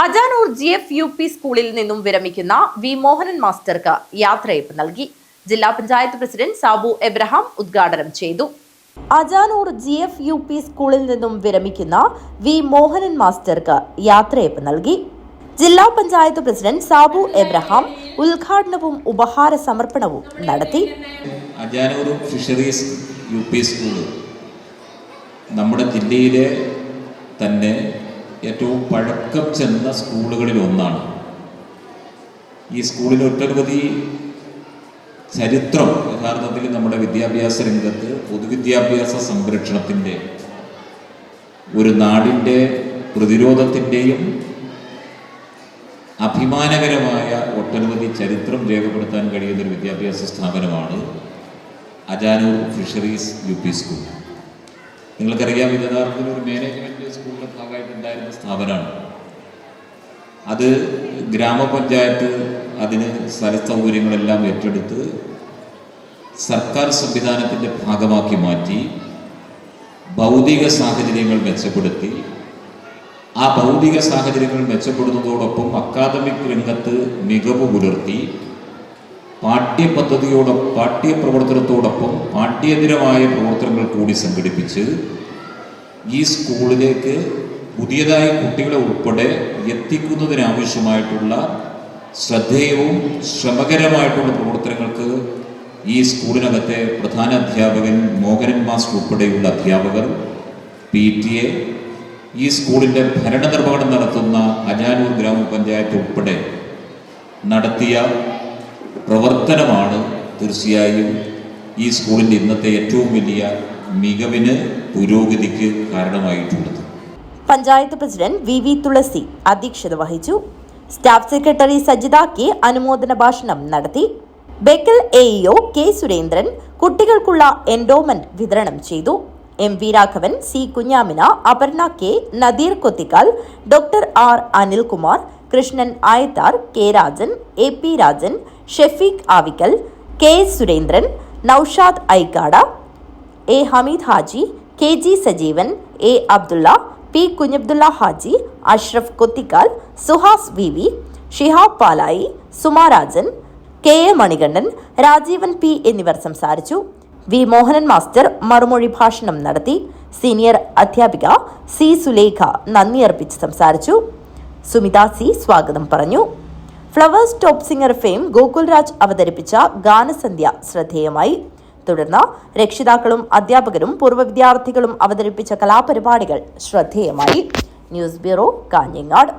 Ajanur GF സ്കൂളിൽ നിന്നും വിരമിക്കുന്ന വി മോഹനൻ മാസ്റ്റർക്ക് യാത്രയയപ്പ് നൽകി. ജില്ലാ പഞ്ചായത്ത് പ്രസിഡന്റ് സാബു എബ്രഹാം ഉദ്ഘാടനം ചെയ്തു. അജാനൂർ GF സ്കൂളിൽ നിന്നും വിരമിക്കുന്ന വി മോഹനൻ മാസ്റ്റർക്ക് യാത്രയയപ്പ് നൽകി. ജില്ലാ പഞ്ചായത്ത് പ്രസിഡന്റ് സാബു എബ്രഹാം ഉദ്ഘാടനവും ഉപഹാര സമർപ്പണവും നടത്തി. അജാനൂർ ഫിഷറീസ് സ്കൂൾ നമ്മുടെ ജില്ലയിലെ തന്നെ ഏറ്റവും പഴക്കം ചെന്ന സ്കൂളുകളിൽ ഒന്നാണ്. ഈ സ്കൂളിൽ ഒട്ടനവധി ചരിത്രം യഥാർത്ഥത്തിൽ നമ്മുടെ വിദ്യാഭ്യാസ രംഗത്ത് പൊതുവിദ്യാഭ്യാസ സംരക്ഷണത്തിൻ്റെ ഒരു നാടിൻ്റെ പ്രതിരോധത്തിൻ്റെയും അഭിമാനകരമായ ഒട്ടനവധി ചരിത്രം രേഖപ്പെടുത്താൻ കഴിയുന്നൊരു വിദ്യാഭ്യാസ സ്ഥാപനമാണ് അജാനൂർ ഫിഷറീസ് സ്കൂൾ. നിങ്ങൾക്കറിയാം, ഇത് യഥാർത്ഥത്തിൽ ഒരു മാനേജ്മെൻറ്റ് സ്കൂളിൻ്റെ ഭാഗമായിട്ടുണ്ടായിരുന്ന സ്ഥാപനമാണ്. അത് ഗ്രാമപഞ്ചായത്ത് അതിന് സ്ഥല സൗകര്യങ്ങളെല്ലാം ഏറ്റെടുത്ത് സർക്കാർ സംവിധാനത്തിൻ്റെ ഭാഗമാക്കി മാറ്റി ഭൗതിക സാഹചര്യങ്ങൾ മെച്ചപ്പെടുത്തി. ആ ഭൗതിക സാഹചര്യങ്ങൾ മെച്ചപ്പെടുന്നതോടൊപ്പം അക്കാദമിക് രംഗത്ത് മികവ് പുലർത്തി പാഠ്യപ്രവർത്തനത്തോടൊപ്പം പാഠ്യേതരമായ പ്രവർത്തനങ്ങൾ കൂടി സംഘടിപ്പിച്ച് ഈ സ്കൂളിലേക്ക് പുതിയതായി കുട്ടികളെ ഉൾപ്പെടെ എത്തിക്കുന്നതിനാവശ്യമായിട്ടുള്ള ശ്രദ്ധേയവും ശ്രമകരമായിട്ടുള്ള പ്രവർത്തനങ്ങൾക്ക് ഈ സ്കൂളിനകത്തെ പ്രധാന അധ്യാപകൻ മോഹനൻ മാസ്റ്റർ ഉൾപ്പെടെയുള്ള അധ്യാപകർ, PTA, ഈ സ്കൂളിൻ്റെ ഭരണനിർവഹണം നടത്തുന്ന അജാനൂർ ഗ്രാമപഞ്ചായത്ത് ഉൾപ്പെടെ നടത്തിയ പ്രവർത്തനമാണ് തീർച്ചയായും ഈ സ്കൂളിൻ്റെ ഇന്നത്തെ ഏറ്റവും വലിയ മികവിന്, പുരോഗതിക്ക് കാരണമായിട്ടുള്ളത്. പഞ്ചായത്ത് പ്രസിഡന്റ് VV തുളസി അധ്യക്ഷത വഹിച്ചു. സ്റ്റാഫ് സെക്രട്ടറി സജിത K അനുമോദന ഭാഷണം നടത്തി. ബേക്കൽ AEO K സുരേന്ദ്രൻ കുട്ടികൾക്കുള്ള എൻഡോമെന്റ് വിതരണം ചെയ്തു. MV Raghavan, C Kunhamina, Aparna K, Nadeer Kothikkal, doctor R Anilkumar, Krishnan Ayathar, K Rajan, AP Rajan, Shefeekh Avikkal, KS Surendran, Noushad Aikkada, A Hameed Haji, KG Sajeevan, A Abdulla, P Kunhabdulla Haji, Ashraf Kothikkal, Suhas VV, Shihab Palayi, Sumarajan, KA Manikandan, Rajeevan P എന്നിവർ സംസാരിച്ചു. വി മോഹനൻ മാസ്റ്റർ മറുമൊഴി ഭാഷണം നടത്തി. സീനിയർ അധ്യാപിക C സുലേഖ നന്ദി അർപ്പിച്ച് സംസാരിച്ചു. സുമിത C സ്വാഗതം പറഞ്ഞു. ഫ്ലവേഴ്സ് ടോപ്പ് സിംഗർ ഫെയിം ഗോകുൽരാജ് അവതരിപ്പിച്ച ഗാനസന്ധ്യ ശ്രദ്ധേയമായി. തുടർന്ന് രക്ഷിതാക്കളും അധ്യാപകരും പൂർവ്വ വിദ്യാർത്ഥികളും അവതരിപ്പിച്ച കലാപരിപാടികൾ ശ്രദ്ധേയമായി. News bureau, Kanhangad.